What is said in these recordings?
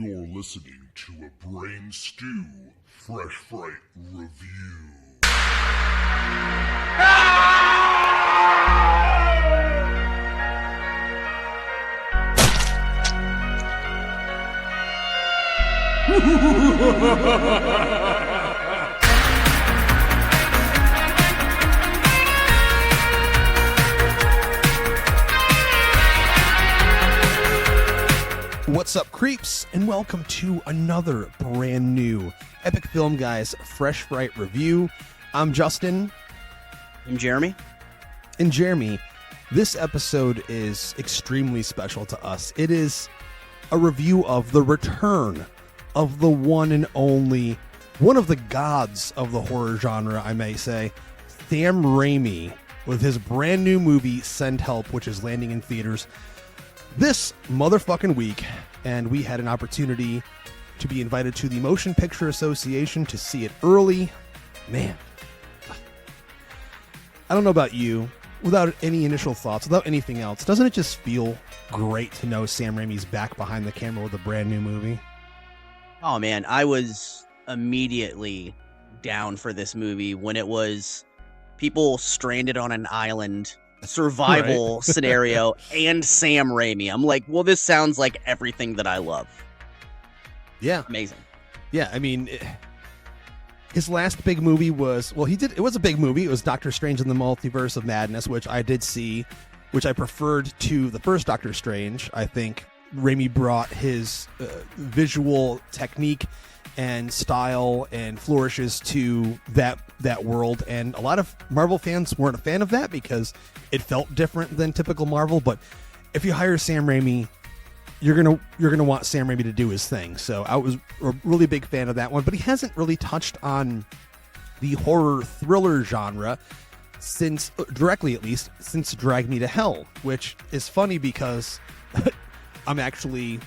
You're listening to a Brain Stew Fresh Fright Review. What's up, creeps, and welcome to another brand new Epic Film Guys Fresh Fright Review. I'm Justin. I'm Jeremy. And Jeremy, this episode is extremely special to us. It is a review of the return of the one and only, one of the gods of the horror genre, I may say, Sam Raimi, with his brand new movie, Send Help, which is landing in theaters this motherfucking week, and we had an opportunity to be invited to the Motion Picture Association to see it early. Man, I don't know about you, without any initial thoughts, without anything else, doesn't it just feel great to know Sam Raimi's back behind the camera with a brand new movie? Oh man, I was immediately down for this movie when it was people stranded on an island, survival scenario, and Sam Raimi. I'm like, well, this sounds like everything that I love. Yeah. Amazing. Yeah, I mean, his last big movie was, well, it was a big movie. It was Doctor Strange in the Multiverse of Madness, which I did see, which I preferred to the first Doctor Strange. I think Raimi brought his visual technique and style and flourishes to that world, and a lot of Marvel fans weren't a fan of that because it felt different than typical Marvel. But if you hire Sam Raimi, you're gonna want Sam Raimi to do his thing. So I was a really big fan of that one, but he hasn't really touched on the horror thriller genre since, directly at least, since Drag Me to Hell, which is funny because I'm actually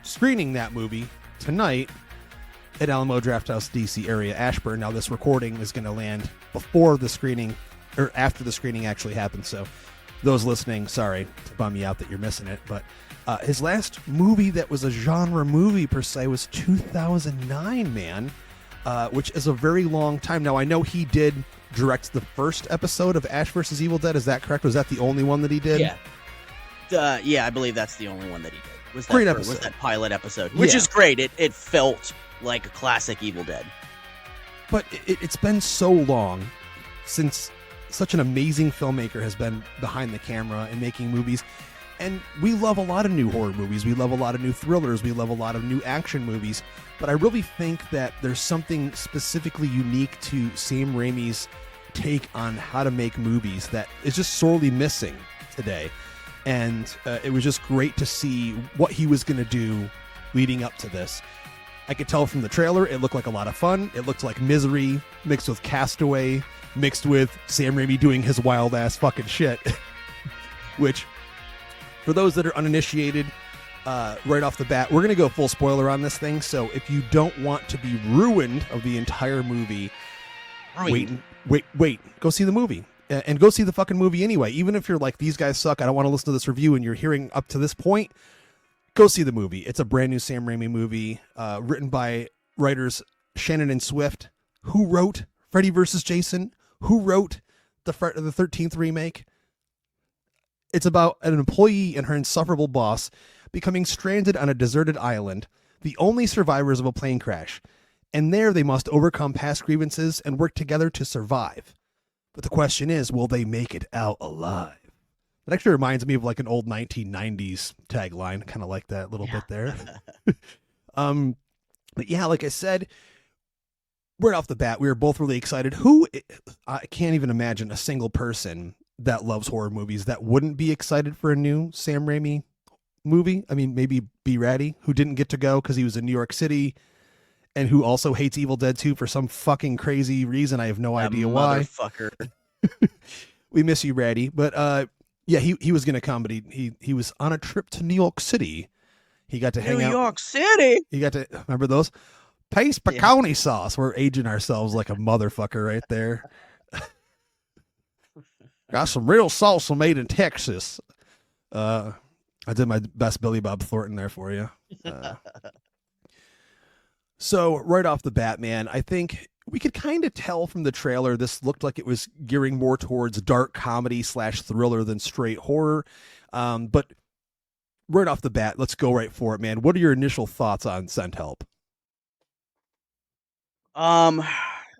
screening that movie tonight at Alamo Drafthouse DC area, Ashburn. Now this recording is going to land before the screening, or after the screening actually happens. So those listening, sorry to bum you out that you're missing it. But his last movie that was a genre movie per se was 2009, man, which is a very long time. Now I know he did direct the first episode of Ash vs. Evil Dead. Is that correct? Was that the only one that he did? Yeah. Yeah, I believe that's the only one that he did. Was that pilot episode, which is great. It felt like a classic Evil Dead. But it's been so long since such an amazing filmmaker has been behind the camera and making movies. And we love a lot of new horror movies. We love a lot of new thrillers. We love a lot of new action movies. But I really think that there's something specifically unique to Sam Raimi's take on how to make movies that is just sorely missing today. And it was just great to see what he was going to do leading up to this. I could tell from the trailer, it looked like a lot of fun. It looked like Misery mixed with Castaway, mixed with Sam Raimi doing his wild-ass fucking shit. Which, for those that are uninitiated, right off the bat, we're going to go full spoiler on this thing. So if you don't want to be ruined of the entire movie, wait, go see the movie. And go see the fucking movie anyway. Even if you're like, these guys suck, I don't want to listen to this review, and you're hearing up to this point, go see the movie. It's a brand new Sam Raimi movie, written by writers Shannon and Swift, who wrote Freddy vs. Jason, who wrote the 13th remake. It's about an employee and her insufferable boss becoming stranded on a deserted island, the only survivors of a plane crash. And there they must overcome past grievances and work together to survive. But the question is, will they make it out alive? It actually reminds me of like an old 1990s tagline, kind of like that little bit there. But yeah, like I said, right off the bat, we were both really excited. I can't even imagine a single person that loves horror movies that wouldn't be excited for a new Sam Raimi movie. I mean, maybe BluBrry, who didn't get to go because he was in New York City, and who also hates Evil Dead 2 for some fucking crazy reason. I have no idea why. Motherfucker. We miss you, Ratty. But yeah, he was going to come, but he was on a trip to New York City. He got to hang out. New York City. He got to, remember those? Pace peconi sauce. We're aging ourselves like a motherfucker right there. Got some real salsa made in Texas. I did my best Billy Bob Thornton there for you. So right off the bat, man, I think we could kind of tell from the trailer this looked like it was gearing more towards dark comedy / thriller than straight horror. But right off the bat, let's go right for it, man. What are your initial thoughts on Sent Help? Um,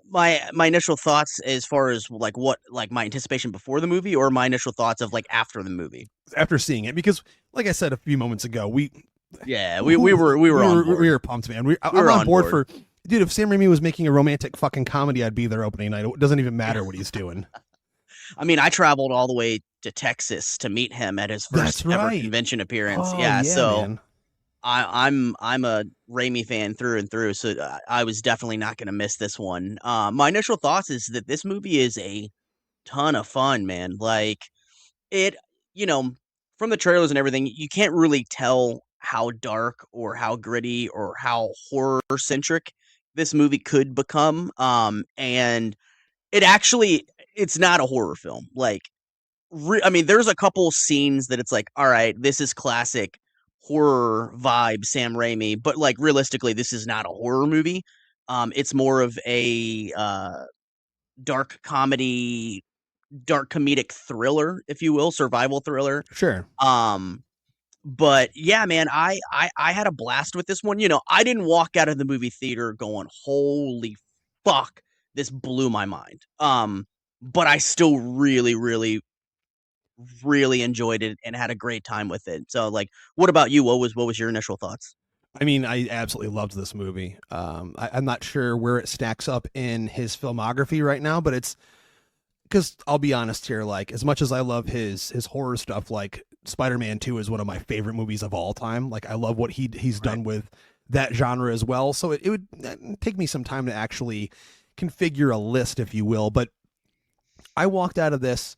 my initial thoughts as far as like what like my anticipation before the movie, or my initial thoughts of like after the movie. After seeing it, because like I said a few moments ago, we were pumped, man. I'm on board for, dude. If Sam Raimi was making a romantic fucking comedy, I'd be there opening night. It doesn't even matter what he's doing. I mean, I traveled all the way to Texas to meet him at his first ever convention appearance. Yeah, so man. I'm a Raimi fan through and through, so I was definitely not going to miss this one. My initial thoughts is that this movie is a ton of fun, man. Like it, you know, from the trailers and everything, you can't really tell how dark or how gritty or how horror centric this movie could become. And it's not a horror film. Like, I mean, there's a couple scenes that it's like, all right, this is classic horror vibe Sam Raimi, but like realistically, this is not a horror movie. It's more of a dark comedy, dark comedic thriller, if you will, survival thriller. Sure. But yeah, man, I had a blast with this one. I didn't walk out of the movie theater going, holy fuck, this blew my mind. But I still really, really, really enjoyed it and had a great time with it. So like, what about you? What was your initial thoughts? I mean, I absolutely loved this movie. I'm not sure where it stacks up in his filmography right now, but it's because I'll be honest here, like as much as I love his horror stuff, like Spider-Man 2 is one of my favorite movies of all time. Like I love what he's done with that genre as well. So it would take me some time to actually configure a list, if you will. But I walked out of this,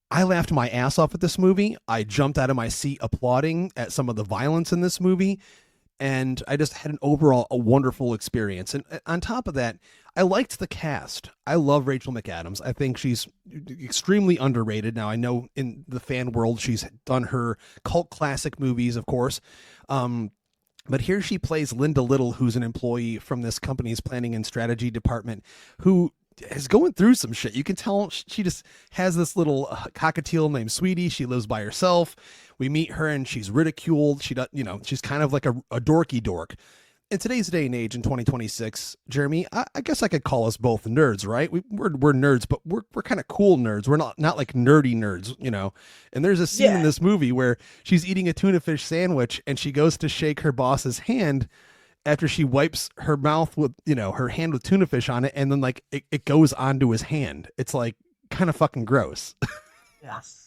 I laughed my ass off at this movie. I jumped out of my seat applauding at some of the violence in this movie. And I just had a wonderful experience. And on top of that, I liked the cast. I love Rachel McAdams. I think she's extremely underrated. Now, I know in the fan world, she's done her cult classic movies, of course. But here she plays Linda Little, who's an employee from this company's planning and strategy department, who is going through some shit. You can tell she just has this little cockatiel named Sweetie. She lives by herself. We meet her and she's ridiculed. She's kind of like a dorky dork. In today's day and age, in 2026, Jeremy, I guess I could call us both nerds, right? We're nerds, but we're kind of cool nerds. We're not like nerdy nerds, And there's a scene in this movie where she's eating a tuna fish sandwich and she goes to shake her boss's hand after she wipes her mouth with, her hand with tuna fish on it. And then like it goes onto his hand. It's like kind of fucking gross. Yes.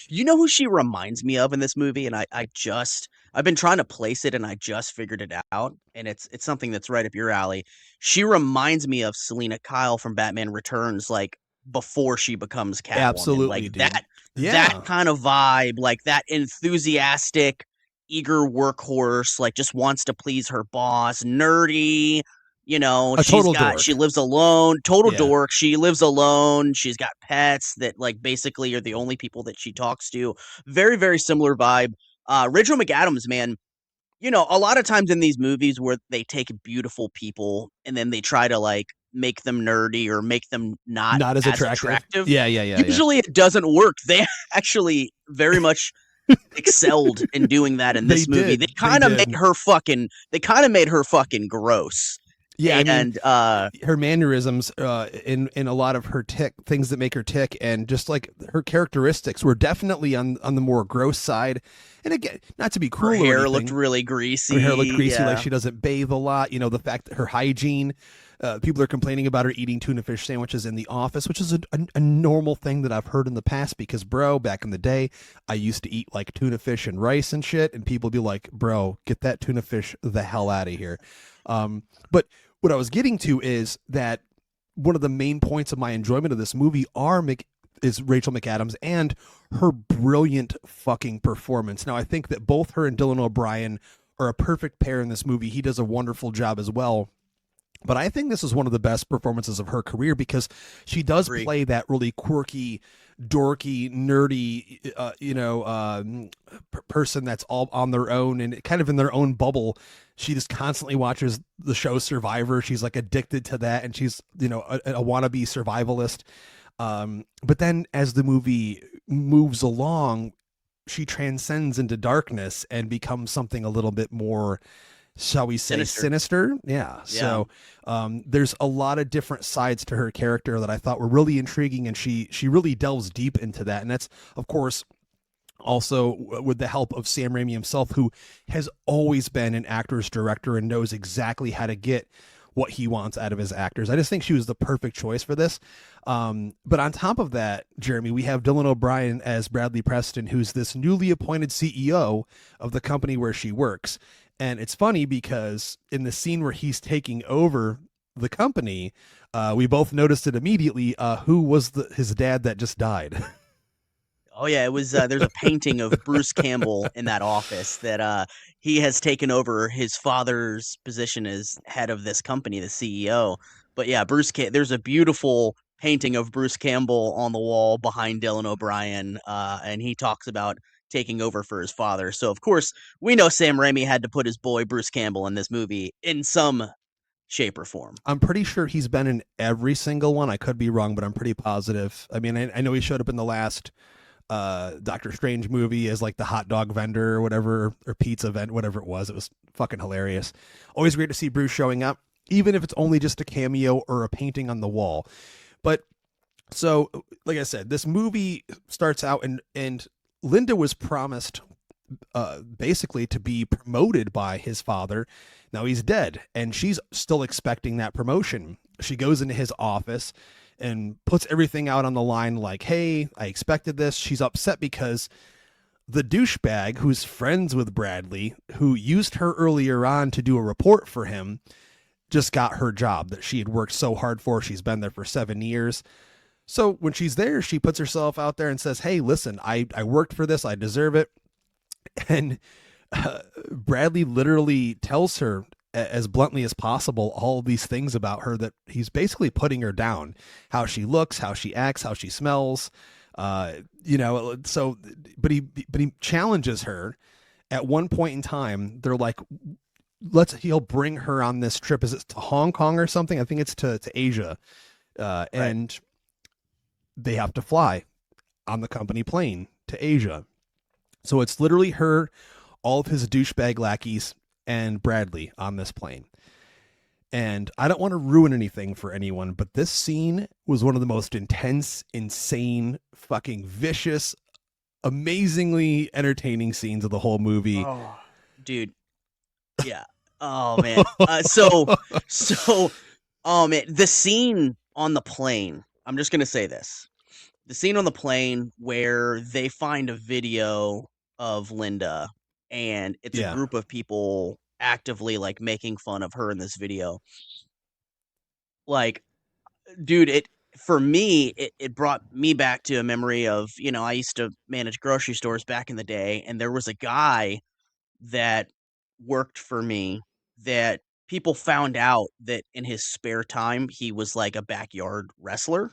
You know who she reminds me of in this movie? And I've been trying to place it and I just figured it out. And it's something that's right up your alley. She reminds me of Selena Kyle from Batman Returns, like before she becomes Catwoman. Absolutely. Like that kind of vibe, like that enthusiastic, eager workhorse, like just wants to please her boss, nerdy. She lives alone, dork. She lives alone. She's got pets that like basically are the only people that she talks to. Very, very similar vibe. Rachel McAdams, man, a lot of times in these movies where they take beautiful people and then they try to like make them nerdy or make them not as attractive. Yeah. Usually it doesn't work. They actually very much excelled in doing that in this movie. They kind of made her fucking gross. Yeah, and her mannerisms in a lot of her things that make her tick, and just like her characteristics were definitely on the more gross side. And again, not to be cruel, her hair looked really greasy. Her hair looked greasy, like she doesn't bathe a lot. The fact that her hygiene, people are complaining about her eating tuna fish sandwiches in the office, which is a normal thing that I've heard in the past. Because, bro, back in the day, I used to eat like tuna fish and rice and shit, and people be like, "Bro, get that tuna fish the hell out of here." But what I was getting to is that one of the main points of my enjoyment of this movie is Rachel McAdams and her brilliant fucking performance. Now, I think that both her and Dylan O'Brien are a perfect pair in this movie. He does a wonderful job as well. But I think this is one of the best performances of her career because she does play that really quirky, dorky, nerdy, person that's all on their own and kind of in their own bubble. She just constantly watches the show Survivor. She's like addicted to that, and she's a wannabe survivalist. But then as the movie moves along, she transcends into darkness and becomes something a little bit more, shall we say, sinister. Yeah. So there's a lot of different sides to her character that I thought were really intriguing, and she really delves deep into that. And that's, of course, also with the help of Sam Raimi himself, who has always been an actor's director and knows exactly how to get what he wants out of his actors. I just think she was the perfect choice for this. But on top of that, Jeremy, we have Dylan O'Brien as Bradley Preston, who's this newly appointed CEO of the company where she works. And it's funny because in the scene where he's taking over the company, we both noticed it immediately. Who was his dad that just died? Oh yeah, it was. There's a painting of Bruce Campbell in that office that he has taken over his father's position as head of this company, the CEO. But yeah, there's a beautiful painting of Bruce Campbell on the wall behind Dylan O'Brien, and he talks about taking over for his father. So of course we know Sam Raimi had to put his boy Bruce Campbell in this movie in some shape or form. I'm pretty sure he's been in every single one. I could be wrong, but I'm pretty positive. I mean, I know he showed up in the last Doctor Strange movie as like the hot dog vendor or whatever, or pizza vent, whatever it was. It was fucking hilarious. Always great to see Bruce showing up, even if it's only just a cameo or a painting on the wall. But so, like I said, this movie starts out and Linda was promised basically to be promoted by his father. Now he's dead, and she's still expecting that promotion. She goes into his office and puts everything out on the line like, hey, I expected this. She's upset because the douchebag who's friends with Bradley, who used her earlier on to do a report for him, just got her job that she had worked so hard for. She's been there for 7 years. So when she's there, she puts herself out there and says, hey, listen, I worked for this. I deserve it. And Bradley literally tells her as bluntly as possible all these things about her that he's basically putting her down, how she looks, how she acts, how she smells, so but he challenges her. At one point in time, they're like, he'll bring her on this trip. Is it to Hong Kong or something? I think it's to Asia. And they have to fly on the company plane to Asia. So it's literally her, all of his douchebag lackeys, and Bradley on this plane. And I don't want to ruin anything for anyone, but this scene was one of the most intense, insane, fucking vicious, amazingly entertaining scenes of the whole movie. Oh, dude. Yeah. Oh man. Oh man, the scene on the plane. I'm just gonna say this: the scene on the plane where they find a video of Linda, and it's a group of people actively like making fun of her in this video. Like, dude, for me, it brought me back to a memory of, I used to manage grocery stores back in the day, and there was a guy that worked for me that people found out that in his spare time he was like a backyard wrestler.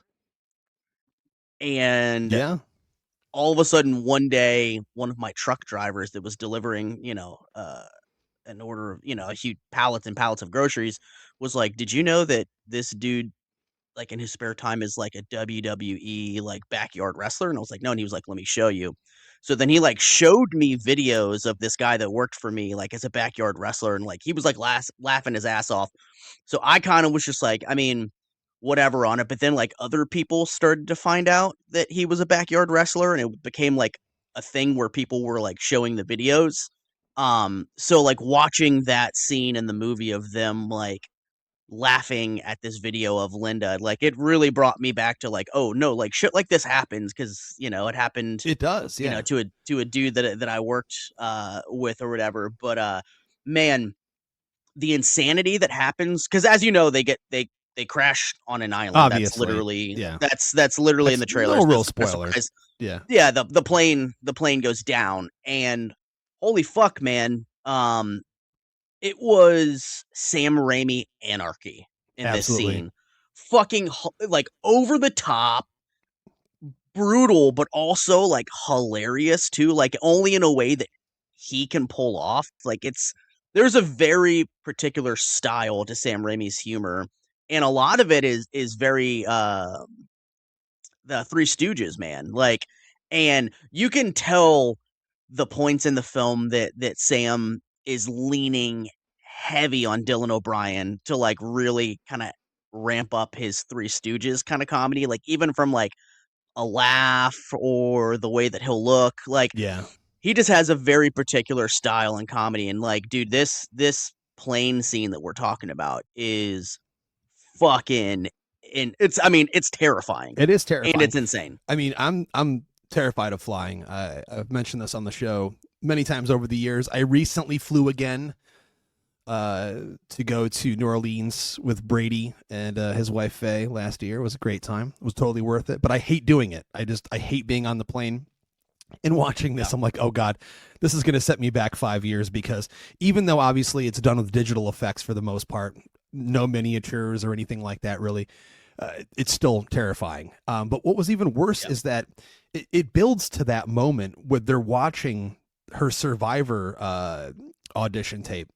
And all of a sudden one day, one of my truck drivers that was delivering, an order of, a huge pallets and pallets of groceries was like, did you know that this dude, like in his spare time, is like a WWE like backyard wrestler? And I was like, no. And he was like, let me show you. So then he like showed me videos of this guy that worked for me, like as a backyard wrestler. And like, he was like laughing his ass off. So I kind of was just like, I mean, whatever on it. But then like other people started to find out that he was a backyard wrestler, and it became like a thing where people were like showing the videos. So like watching that scene in the movie of them like laughing at this video of Linda, like it really brought me back to like, oh no, like shit like this happens, because it happened. It does, to a dude that I worked with or whatever. But man, the insanity that happens, because as you know, they crash on an island. Obviously, that's literally that's literally in the trailer. No real spoiler. Yeah, the plane goes down, and holy fuck, man. It was Sam Raimi anarchy in this scene. Fucking like over the top, brutal, but also like hilarious too, like only in a way that he can pull off. Like there's a very particular style to Sam Raimi's humor, and a lot of it is very the Three Stooges, man. Like, and you can tell the points in the film that Sam is leaning heavy on Dylan O'Brien to like really kind of ramp up his Three Stooges kind of comedy, like even from like a laugh or the way that he'll look. Like Yeah. he just has a very particular style in comedy, and like, dude, this plane scene that we're talking about is fucking it's I mean, it's terrifying. It is And terrifying. it's insane. I mean, I'm terrified of flying. I've mentioned this on the show many times over the years. I recently flew again to go to New Orleans with Brady and his wife Faye last year. It was a great time. It was totally worth it. But I hate doing it. I hate being on the plane and watching this. I'm like, oh God, this is going to set me back 5 years, because even though obviously it's done with digital effects for the most part, no miniatures or anything like that really, it's still terrifying. But what was even worse is that it builds to that moment where they're watching her Survivor audition tape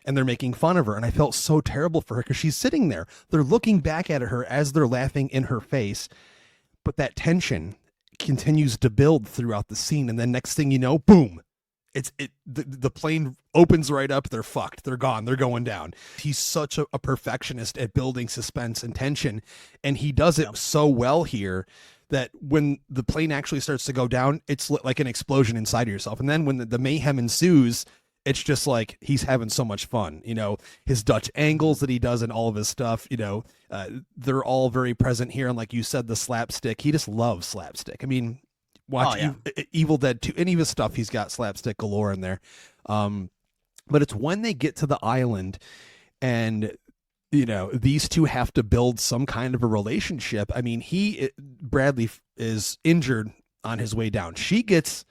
and they're making fun of her. And I felt so terrible for her because she's sitting there. They're looking back at her as they're laughing in her face. But that tension continues to build throughout the scene. And then next thing you know, boom, the plane opens right up. They're fucked. They're gone. They're going down. He's such a perfectionist at building suspense and tension. And he does it so well here that when the plane actually starts to go down, it's like an explosion inside of yourself. And then when the mayhem ensues, it's just like he's having so much fun. You know, his Dutch angles that he does and all of his stuff, you know, they're all very present here. And like you said, the slapstick, he just loves slapstick. I mean, watch Evil Dead 2, any of his stuff, he's got slapstick galore in there. But it's when they get to the island and, you know, these two have to build some kind of a relationship. I mean, Bradley is injured on his way down. She gets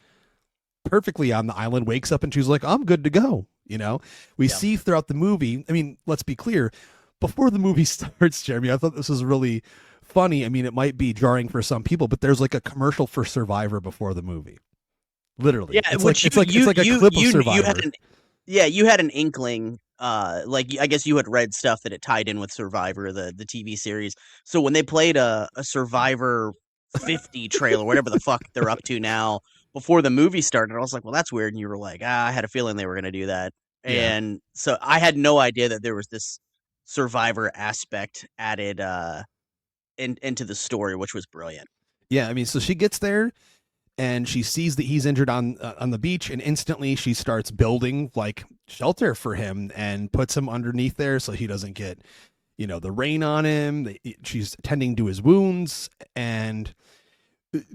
perfectly on the island, wakes up, and she's like, I'm good to go. You know, we see throughout the movie. I mean, let's be clear, before the movie starts, Jeremy, I thought this was really funny. I mean, it might be jarring for some people, but there's like a commercial for Survivor before the movie. Literally. Yeah, it's like a clip of Survivor. You had an inkling. Like I guess you had read stuff that it tied in with Survivor, the TV series. So when they played a Survivor 50 trailer, whatever the fuck they're up to now, before the movie started, I was like, well, that's weird. And you were like, I had a feeling they were going to do that. Yeah. And so I had no idea that there was this Survivor aspect added into the story, which was brilliant. Yeah, I mean, so she gets there and she sees that he's injured on the beach, and instantly she starts building like shelter for him and puts him underneath there so he doesn't get, you know, the rain on him. She's tending to his wounds and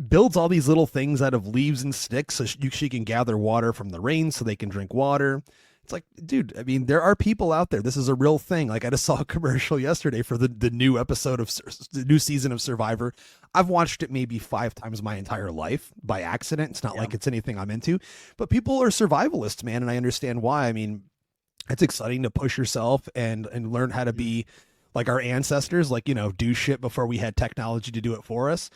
builds all these little things out of leaves and sticks so she can gather water from the rain so they can drink water. It's like, dude, I mean, there are people out there. This is a real thing. Like I just saw a commercial yesterday for the new episode of the new season of Survivor. I've watched it maybe 5 times my entire life by accident. It's not like it's anything I'm into, but people are survivalists, man. And I understand why. I mean, it's exciting to push yourself and learn how to be like our ancestors, like, you know, do shit before we had technology to do it for us.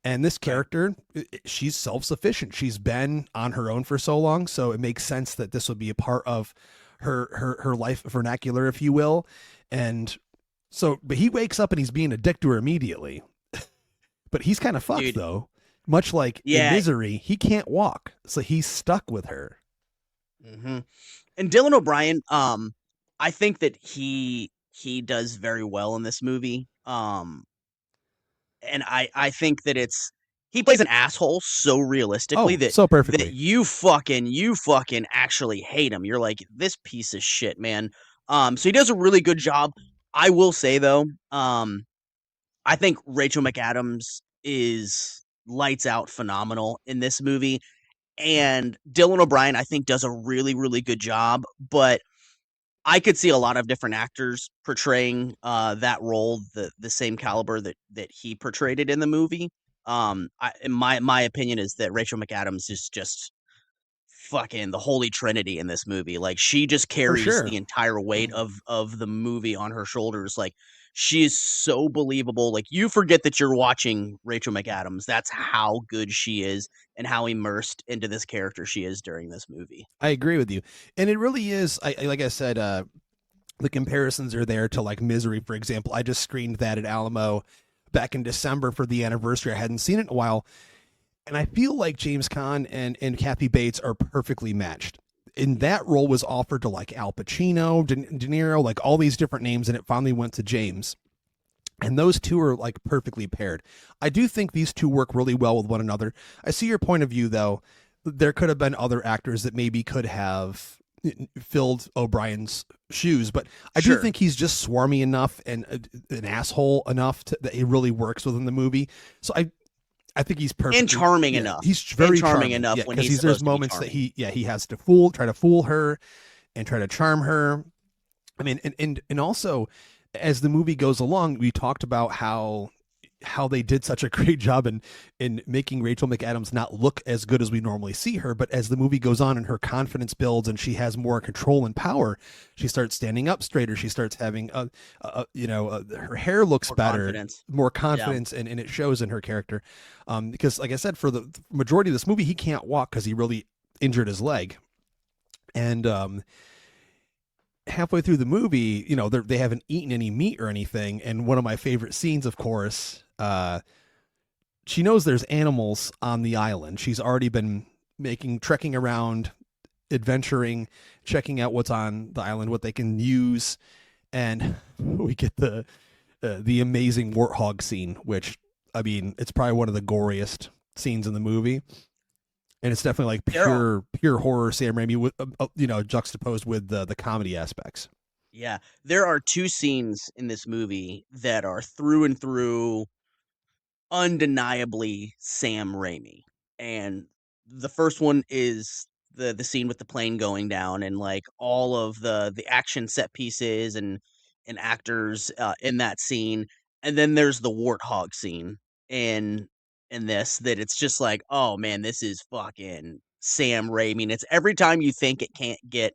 And this character, she's self-sufficient. She's been on her own for so long, so it makes sense that this would be a part of her life vernacular, if you will. And so, but he wakes up and he's being a dick to her immediately. But he's kind of fucked, though. Much like in Misery, he can't walk, so he's stuck with her. Mm-hmm. And Dylan O'Brien, I think that he does very well in this movie. And I think that he plays an asshole so realistically so perfectly that you fucking actually hate him. You're like, this piece of shit, man. So he does a really good job. I will say though, I think Rachel McAdams is lights out phenomenal in this movie, and Dylan O'Brien I think does a really, really good job, but I could see a lot of different actors portraying that role, the same caliber that he portrayed it in the movie. My opinion is that Rachel McAdams is just fucking the holy trinity in this movie. Like she just carries the entire weight of the movie on her shoulders. Like she is so believable. Like, you forget that you're watching Rachel McAdams. That's how good she is and how immersed into this character she is during this movie. I agree with you, and it really is. Like I said, the comparisons are there to like Misery, for example. I just screened that at Alamo back in December for the anniversary. I hadn't seen it in a while, and I feel like James Caan and Kathy Bates are perfectly matched. And that role was offered to like Al Pacino, De Niro, like all these different names, and it finally went to James. And those two are like perfectly paired. I do think these two work really well with one another. I see your point of view, though. There could have been other actors that maybe could have filled O'Brien's shoes, but I do think he's just swarmy enough and an asshole enough that it really works within the movie. So I think he's perfect and charming enough. He's very charming enough when he's there's moments that he has to try to fool her and try to charm her. I mean, and also as the movie goes along, we talked about how they did such a great job in making Rachel McAdams not look as good as we normally see her. But as the movie goes on and her confidence builds and she has more control and power, she starts standing up straighter. She starts having her hair looks better, more confidence, and it shows in her character. Because like I said, for the majority of this movie, he can't walk because he really injured his leg. And halfway through the movie, they haven't eaten any meat or anything. And one of my favorite scenes, of course, she knows there's animals on the island. She's already been trekking around, adventuring, checking out what's on the island, what they can use. And we get the amazing warthog scene, which, I mean, it's probably one of the goriest scenes in the movie. And it's definitely like pure horror Sam Raimi, with juxtaposed with the comedy aspects. Yeah, there are two scenes in this movie that are through and through undeniably Sam Raimi. And the first one is the scene with the plane going down and like all of the action set pieces and actors in that scene. And then there's the warthog scene in this, that it's just like, oh man, this is fucking Sam Raimi. And it's every time you think it can't get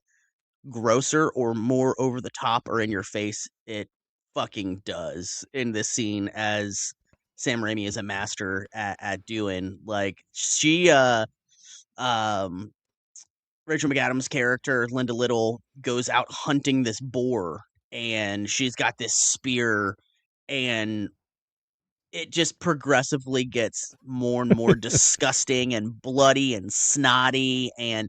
grosser or more over the top or in your face, it fucking does in this scene, as Sam Raimi is a master at doing. Like, she Rachel McAdams' character, Linda Little, goes out hunting this boar, and she's got this spear, and it just progressively gets more and more disgusting and bloody and snotty. And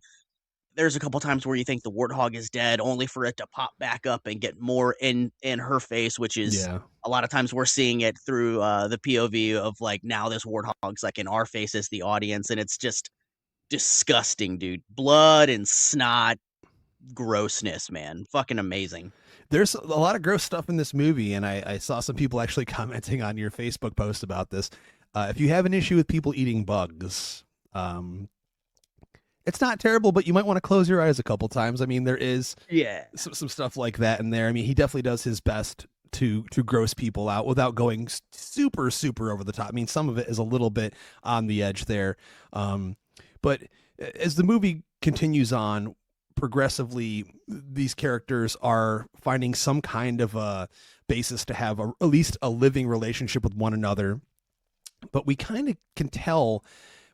there's a couple times where you think the warthog is dead, only for it to pop back up and get more in her face, which is a lot of times we're seeing it through the POV of like, now this warthog's like in our face as the audience, and it's just disgusting, dude. Blood and snot, grossness, man. Fucking amazing. There's a lot of gross stuff in this movie, and I saw some people actually commenting on your Facebook post about this. If you have an issue with people eating bugs, it's not terrible, but you might want to close your eyes a couple times. I mean, there is some stuff like that in there. I mean, he definitely does his best to gross people out without going super, super over the top. I mean, some of it is a little bit on the edge there. But as the movie continues on, progressively, these characters are finding some kind of a basis to have at least a living relationship with one another. But we kind of can tell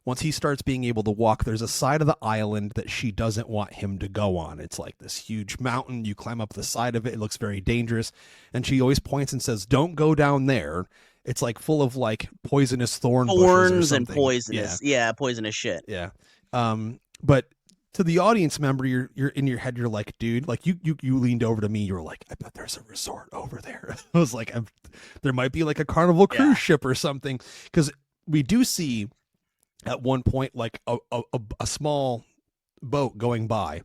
once he starts being able to walk, there's a side of the island that she doesn't want him to go on. It's like this huge mountain. You climb up the side of it. It looks very dangerous. And she always points and says, don't go down there. It's like full of like poisonous thorns and poisonous. Yeah, poisonous shit. Yeah. But to the audience member, you're in your head, you're like, dude, like you leaned over to me, you were like, I bet there's a resort over there. I was like, there might be like a Carnival cruise ship or something, because we do see at one point like a small boat going by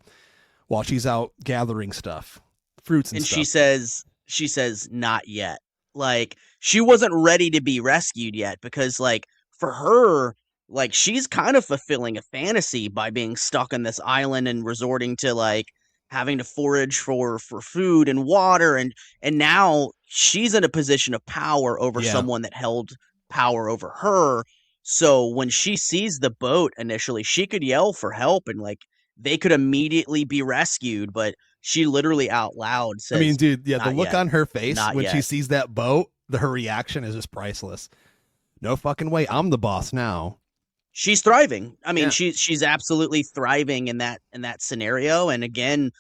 while she's out gathering stuff, fruits and stuff. She says not yet. Like, she wasn't ready to be rescued yet, because like for her, like, she's kind of fulfilling a fantasy by being stuck on this island and resorting to like having to forage for food and water, and now she's in a position of power over someone that held power over her. So when she sees the boat initially, she could yell for help and like they could immediately be rescued, but she literally out loud says, I mean, dude, yeah, the "Not look yet. on her face Not when she yet." sees that boat, her reaction is just priceless. No fucking way, I'm the boss now. She's thriving. I mean, Yeah. she's absolutely thriving in that scenario. And again,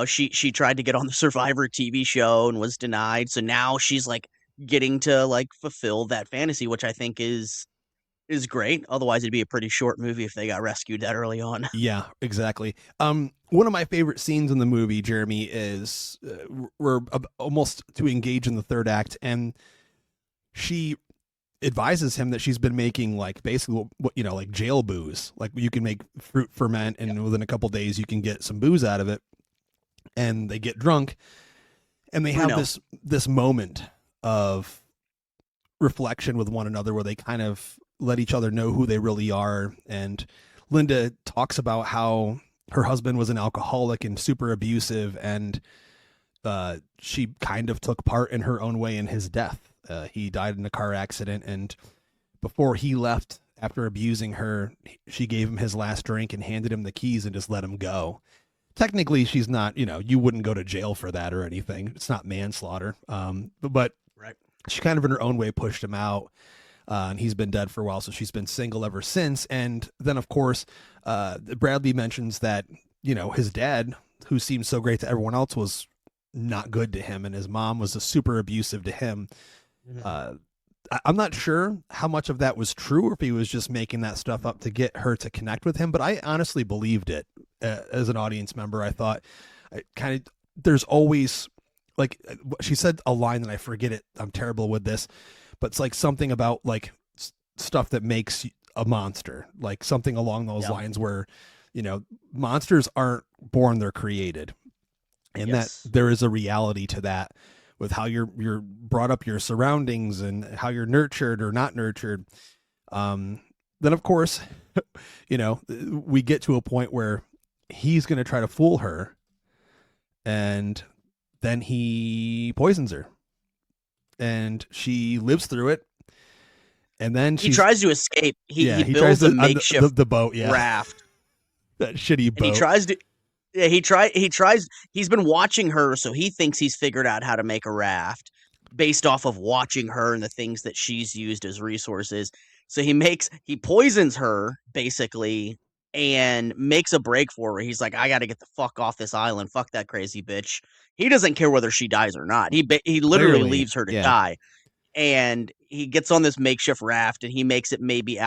she tried to get on the Survivor TV show and was denied. So now she's like getting to like fulfill that fantasy, which I think is great. Otherwise, it'd be a pretty short movie if they got rescued that early on. Yeah, exactly. One of my favorite scenes in the movie, Jeremy, is we're almost to engage in the third act, and she advises him that she's been making like basically what like jail booze. Like you can make fruit ferment, and within a couple days you can get some booze out of it. And they get drunk, and they have this moment of reflection with one another where they kind of let each other know who they really are. And Linda talks about how her husband was an alcoholic and super abusive, and she kind of took part in her own way in his death. He died in a car accident, and before he left, after abusing her, she gave him his last drink and handed him the keys and just let him go. Technically, she's not, you wouldn't go to jail for that or anything. It's not manslaughter. But Right. She kind of in her own way pushed him out. And he's been dead for a while, so she's been single ever since. And then, of course, Bradley mentions that, his dad, who seemed so great to everyone else, was not good to him, and his mom was super abusive to him. Mm-hmm. I'm not sure how much of that was true, or if he was just making that stuff up to get her to connect with him, but I honestly believed it. As an audience member, I thought there's always, like, she said a line that I forget it. I'm terrible with this, but it's like something about like stuff that makes a monster, like something along those lines where, monsters aren't born, they're created. And that there is a reality to that with how you're brought up, your surroundings, and how you're nurtured or not nurtured. Then of course, we get to a point where he's going to try to fool her, and then he poisons her, and she lives through it. And then he tries to escape. He builds a makeshift the boat, raft. That shitty boat. And he tries to. Yeah, he tries. He's been watching her, so he thinks he's figured out how to make a raft based off of watching her and the things that she's used as resources. So he poisons her basically and makes a break for her. He's like, I got to get the fuck off this island. Fuck that crazy bitch. He doesn't care whether she dies or not. He literally leaves her to die. And he gets on this makeshift raft, and he makes it maybe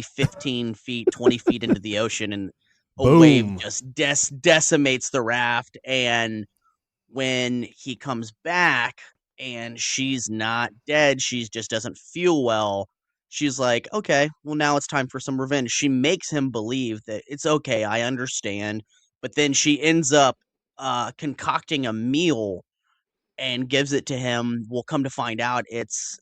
15 feet, 20 feet into the ocean, and a wave just decimates the raft. And when he comes back and she's not dead, she just doesn't feel well, she's like, okay, well, now it's time for some revenge. She makes him believe that it's okay, I understand. But then she ends up concocting a meal and gives it to him. We'll come to find out it's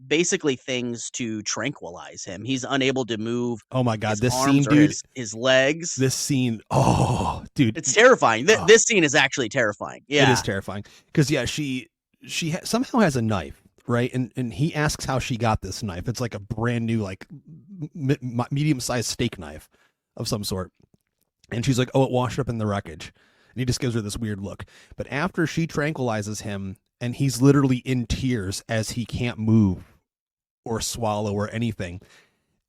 basically things to tranquilize him. He's unable to move. Oh my God, this scene, dude! His legs. This scene, oh, dude, it's terrifying. This scene is actually terrifying. Yeah, it is terrifying because she somehow has a knife, right? And he asks how she got this knife. It's like a brand new, like medium-sized steak knife of some sort, and she's like, "Oh, it washed up in the wreckage." And he just gives her this weird look. But after she tranquilizes him, and he's literally in tears as he can't move or swallow or anything,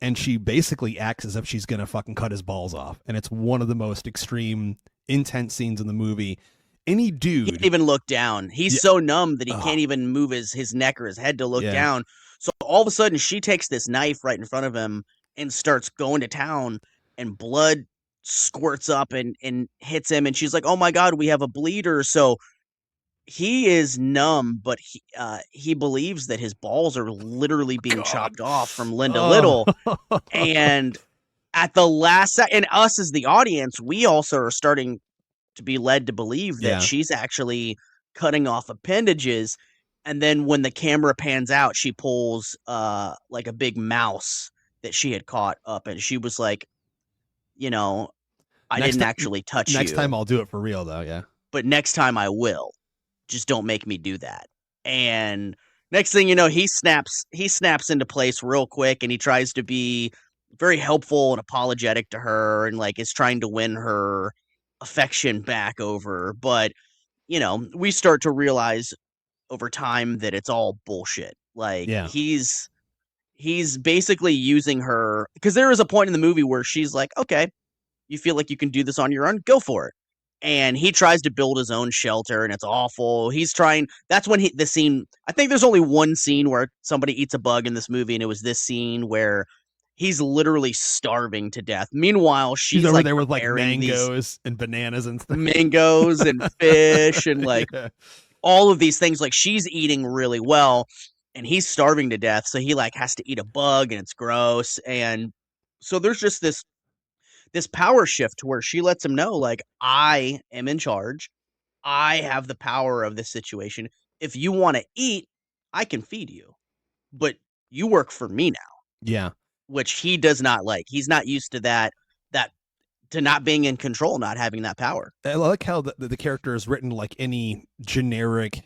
and she basically acts as if she's going to fucking cut his balls off. And it's one of the most extreme, intense scenes in the movie. Any dude... He can't even look down. He's so numb that he can't even move his neck or his head to look down. So all of a sudden, she takes this knife right in front of him and starts going to town, and blood squirts up and hits him, and she's like, oh my God, we have a bleeder. So he is numb, but he believes that his balls are literally being chopped off from Linda Little. And at the last second, and us as the audience, we also are starting to be led to believe that she's actually cutting off appendages. And then when the camera pans out, she pulls like a big mouse that she had caught up, and she was like, I didn't actually touch you. Next time I'll do it for real, though, yeah. But next time I will. Just don't make me do that. And next thing you know, he snaps into place real quick, and he tries to be very helpful and apologetic to her, and like is trying to win her affection back over. But, we start to realize over time that it's all bullshit. Like, Yeah. he's basically using her, because there is a point in the movie where she's like, okay, you feel like you can do this on your own, go for it. And he tries to build his own shelter, and it's awful. That's when the scene, I think there's only one scene where somebody eats a bug in this movie, and it was this scene where he's literally starving to death. Meanwhile, she's over like there with like preparing these mangoes and bananas and stuff. mangoes and fish and like Yeah. all of these things. Like, she's eating really well, and he's starving to death. So he like has to eat a bug, and it's gross. And so there's just this power shift where she lets him know, like, I am in charge. I have the power of this situation. If you want to eat, I can feed you, but you work for me now, Yeah. which he does not like. He's not used to that to not being in control, not having that power. I like how the character is written like any generic,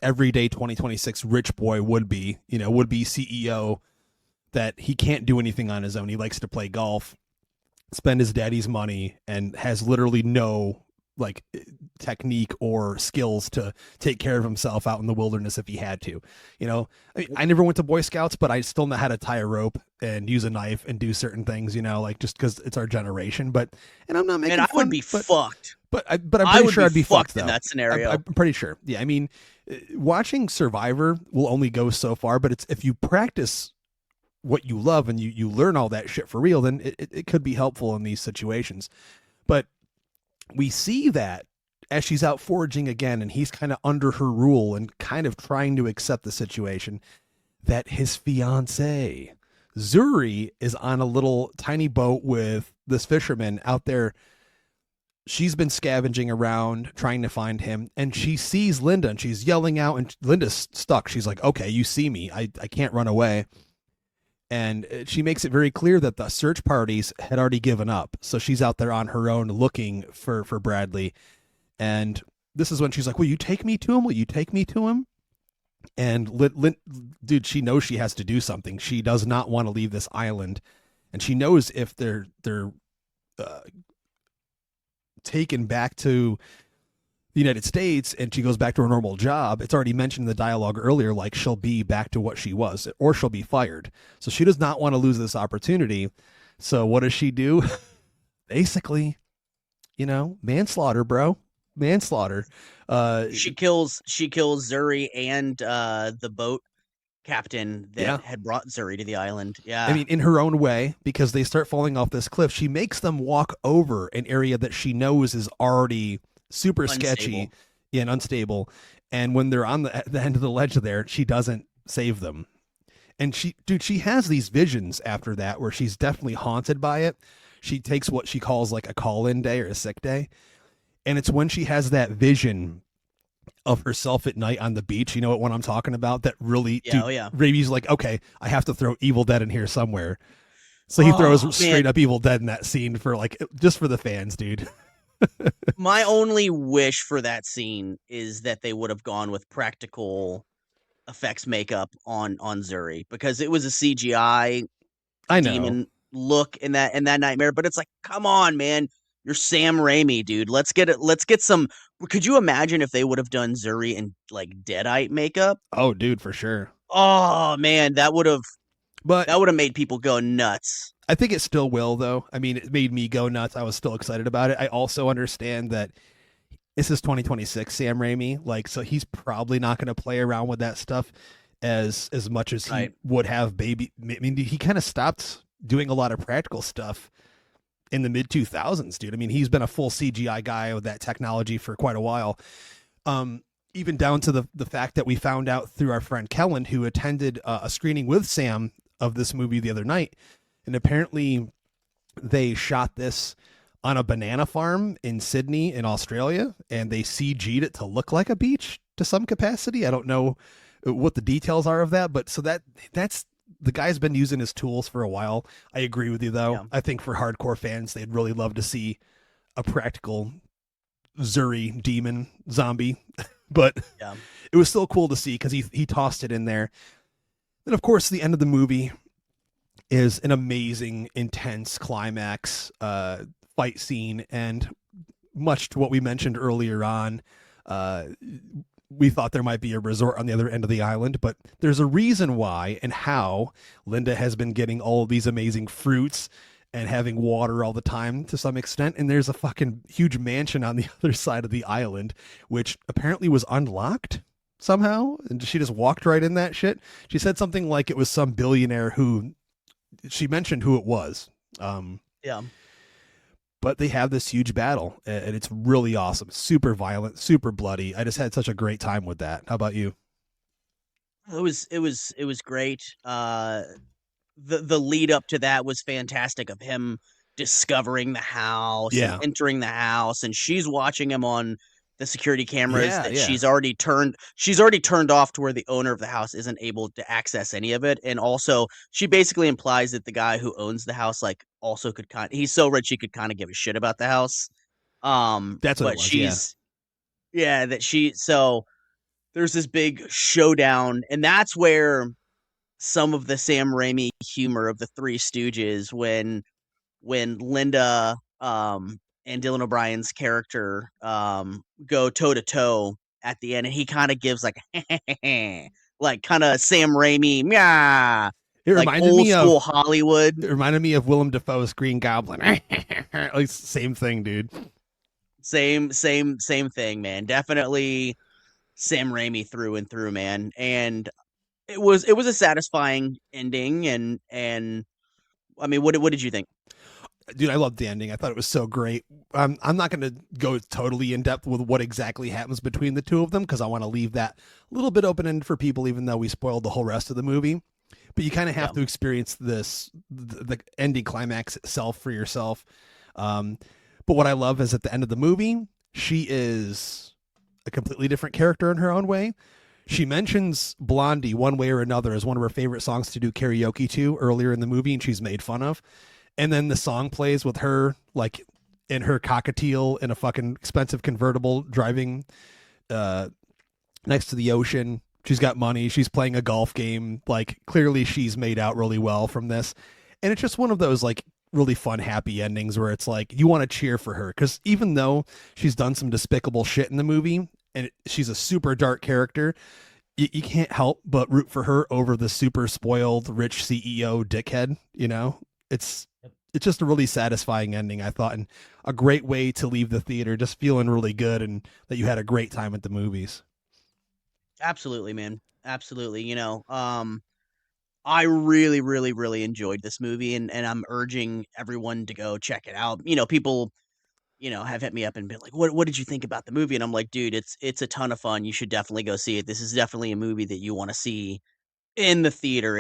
everyday 2026 rich boy would be CEO, that he can't do anything on his own. He likes to play golf, spend his daddy's money, and has literally no like technique or skills to take care of himself out in the wilderness if he had to. I never went to Boy Scouts, but I still know how to tie a rope and use a knife and do certain things, like just because it's our generation. And I'm not making I fun, would be fucked. But I'm pretty sure I'd be fucked in though. that scenario. I'm pretty sure. Yeah, I mean, watching Survivor will only go so far, but it's if you practice what you love and you learn all that shit for real, then it could be helpful in these situations. But we see that as she's out foraging again, and he's kind of under her rule and kind of trying to accept the situation, that his fiance Zuri is on a little tiny boat with this fisherman out there. She's been scavenging around trying to find him, and she sees Linda, and she's yelling out, and Linda's stuck. She's like, okay, you see me. I can't run away. And she makes it very clear that the search parties had already given up. So she's out there on her own looking for Bradley. And this is when she's like, will you take me to him? Will you take me to him? And dude, she knows she has to do something. She does not want to leave this island. And she knows if they're taken back to the United States and she goes back to her normal job, it's already mentioned in the dialogue earlier, like she'll be back to what she was, or she'll be fired. So she does not want to lose this opportunity. So what does she do? Basically, manslaughter, bro. Manslaughter. She kills Zuri and the boat captain that had brought Zuri to the island. Yeah. I mean, in her own way, because they start falling off this cliff, she makes them walk over an area that she knows is already super sketchy and unstable. And when they're on the end of the ledge there, she doesn't save them. And she has these visions after that where she's definitely haunted by it. She takes what she calls like a call-in day or a sick day. And it's when she has that vision of herself at night on the beach. You know what one I'm talking about? That really, Raimi's like, okay, I have to throw Evil Dead in here somewhere. So he throws straight up Evil Dead in that scene for just for the fans, dude. My only wish for that scene is that they would have gone with practical effects makeup on Zuri, because it was a CGI demon look in that nightmare. But it's like, come on, man, you're Sam Raimi, dude. Let's get some. Could you imagine if they would have done Zuri in like Deadite makeup? Oh, dude, for sure. Oh man, that would have made people go nuts. I think it still will, though. I mean, it made me go nuts. I was still excited about it. I also understand that this is 2026 Sam Raimi, so he's probably not going to play around with that stuff as much as he would have. I mean, he kind of stopped doing a lot of practical stuff in the mid 2000s, dude. I mean, he's been a full CGI guy with that technology for quite a while. Even down to the fact that we found out through our friend Kellen, who attended a screening with Sam of this movie the other night. And apparently they shot this on a banana farm in Sydney in Australia, and they CG'd it to look like a beach to some capacity. I don't know what the details are of that, but so that's the guy's been using his tools for a while. I agree with you, though. Yeah. I think for hardcore fans, they'd really love to see a practical Zuri demon zombie, but it was still cool to see because he tossed it in there. And of course, the end of the movie is an amazing, intense climax fight scene. And much to what we mentioned earlier on. Uh, we thought there might be a resort on the other end of the island, but there's a reason why and how Linda has been getting all of these amazing fruits and having water all the time to some extent. And there's a fucking huge mansion on the other side of the island, which apparently was unlocked somehow. And she just walked right in that shit. She said something like it was some billionaire who she mentioned who it was. Yeah. But they have this huge battle and it's really awesome. Super violent, super bloody. I just had such a great time with that. How about you? It was great. The lead up to that was fantastic of him discovering the house and Yeah. entering the house, and she's watching him on the security cameras Yeah, that yeah. she's already turned off to where the owner of the house isn't able to access any of it. And also she basically implies that the guy who owns the house like also could he's so rich he could kind of give a shit about the house. That's what it But was, yeah. so there's this big showdown, and that's where some of the Sam Raimi humor of the Three Stooges when Linda and Dylan O'Brien's character go toe to toe at the end, and he kind of gives like like kind of Sam Raimi, yeah, It like reminded old me school of Hollywood. it reminded me of Willem Dafoe's Green Goblin. Like same thing, dude. Same thing, man. Definitely Sam Raimi through and through, man. And it was a satisfying ending, and I mean, what did you think? Dude, I loved the ending. I thought it was so great. I'm not going to go totally in depth with what exactly happens between the two of them because I want to leave that a little bit open ended for people, even though we spoiled the whole rest of the movie. But you kind of have to experience the ending climax itself for yourself. But what I love is at the end of the movie, she is a completely different character in her own way. She mentions Blondie one way or another as one of her favorite songs to do karaoke to earlier in the movie, and she's made fun of. And then the song plays with her, like in her cockatiel in a fucking expensive convertible driving next to the ocean. She's got money. She's playing a golf game. Like clearly she's made out really well from this. And it's just one of those like really fun, happy endings where it's like you want to cheer for her. Because even though she's done some despicable shit in the movie and she's a super dark character, you can't help but root for her over the super spoiled rich CEO dickhead, you know? It's just a really satisfying ending, I thought, and a great way to leave the theater just feeling really good and that you had a great time at the movies. Absolutely, man. Absolutely. I really, really, really enjoyed this movie, and I'm urging everyone to go check it out. People, have hit me up and been like, what did you think about the movie? And I'm like, dude, it's a ton of fun. You should definitely go see it. This is definitely a movie that you want to see in the theater.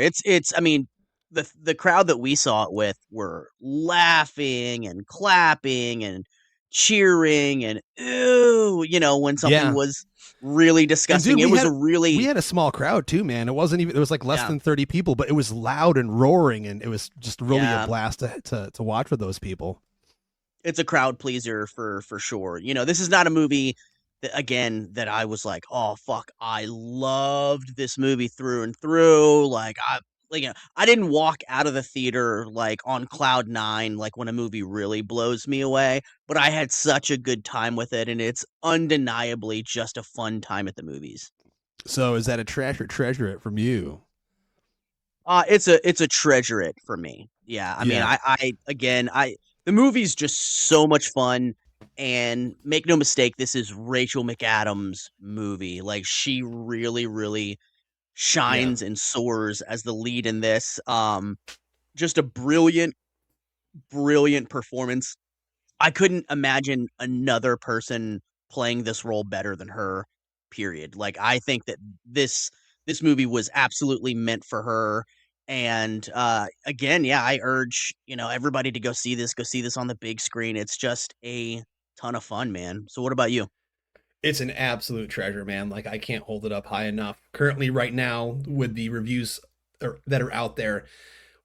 I mean, the crowd that we saw it with were laughing and clapping and cheering and ooh, when something Yeah. was really And disgusting. dude, It was a really we had a small crowd too, man. It wasn't even, it was like less than 30 people, but it was loud and roaring and it was just really a blast to watch with those people. It's a crowd pleaser for sure. This is not a movie that I was like, oh fuck, I loved this movie through and through. I didn't walk out of the theater like on cloud nine, like when a movie really blows me away, but I had such a good time with it, and it's undeniably just a fun time at the movies. So is that a trash or treasure it from you? It's a treasure it for me. Yeah. I mean, the movie's just so much fun, and make no mistake, this is Rachel McAdams' movie. Like she really, really shines and soars as the lead in this. Just a brilliant, brilliant performance. I couldn't imagine another person playing this role better than her, period. Like I think that this movie was absolutely meant for her. And again, yeah, I urge, everybody to go see this on the big screen. It's just a ton of fun, man. So what about you? It's an absolute treasure, man. Like I can't hold it up high enough. Currently, right now, with the reviews that are out there,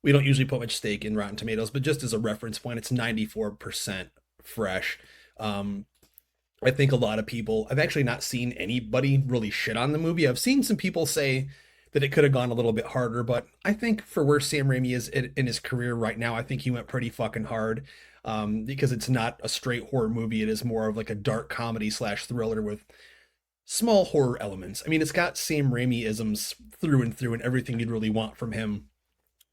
we don't usually put much stake in Rotten Tomatoes, but just as a reference point, it's 94% fresh. I think a lot of people, I've actually not seen anybody really shit on the movie. I've seen some people say that it could have gone a little bit harder. But I think for where Sam Raimi is in his career right now, I think he went pretty fucking hard, because it's not a straight horror movie. It is more of like a dark comedy slash thriller with small horror elements. I mean, it's got Sam Raimi isms through and through and everything you'd really want from him.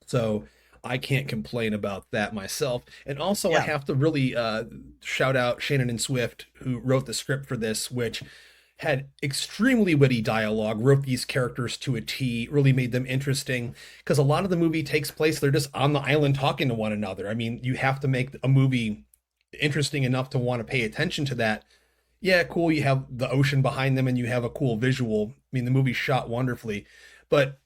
So I can't complain about that myself. And also, I Yeah. have to really shout out Shannon and Swift, who wrote the script for this, which had extremely witty dialogue, wrote these characters to a T, really made them interesting. Because a lot of the movie takes place, they're just on the island talking to one another. I mean, you have to make a movie interesting enough to want to pay attention to that. Yeah, cool, you have the ocean behind them and you have a cool visual. I mean, the movie's shot wonderfully, but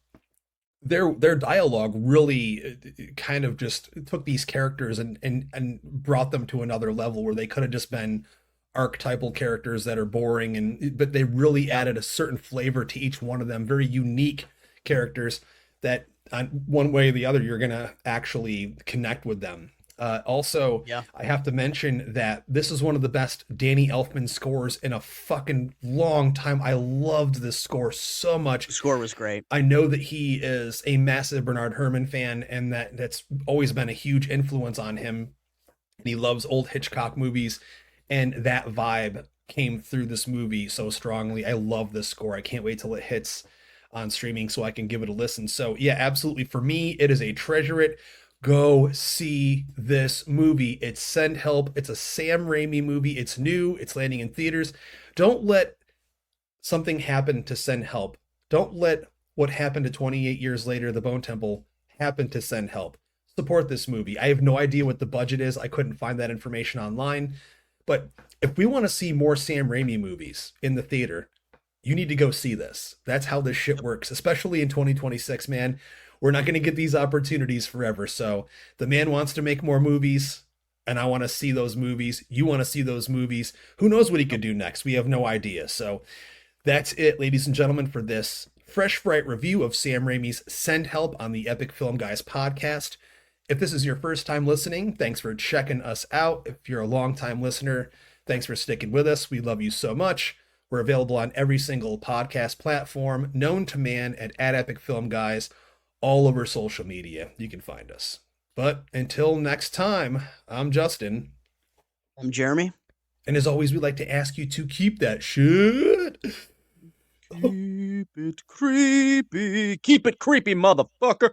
their dialogue really kind of just took these characters and brought them to another level where they could have just been archetypal characters that are boring, and but they really Yeah. added a certain flavor to each one of them, very unique characters that on one way or the other you're gonna actually connect with them. Also, Yeah. I have to mention that this is one of the best Danny Elfman scores in a fucking long time. I loved this score so much. The score was great. I know that he is a massive Bernard Herrmann fan, and that's always been a huge influence on him. And he loves old Hitchcock movies, and that vibe came through this movie so strongly. I love this score. I can't wait till it hits on streaming so I can give it a listen. So yeah, absolutely. For me, it is a treasure it. Go see this movie. It's Send Help. It's a Sam Raimi movie. It's new. It's landing in theaters. Don't let something happen to Send Help. Don't let what happened to 28 years later, The Bone Temple, happen to Send Help. Support this movie. I have no idea what the budget is. I couldn't find that information online. But if we want to see more Sam Raimi movies in the theater, you need to go see this. That's how this shit works, especially in 2026, man. We're not going to get these opportunities forever. So the man wants to make more movies, and I want to see those movies. You want to see those movies. Who knows what he could do next? We have no idea. So that's it, ladies and gentlemen, for this Fresh Fright review of Sam Raimi's Send Help on the Epic Film Guys podcast. If this is your first time listening, thanks for checking us out. If you're a long-time listener, thanks for sticking with us. We love you so much. We're available on every single podcast platform known to man at Epic Film Guys, all over social media. You can find us. But until next time, I'm Justin. I'm Jeremy. And as always, we'd like to ask you to keep that shit. Keep it creepy. Keep it creepy, motherfucker.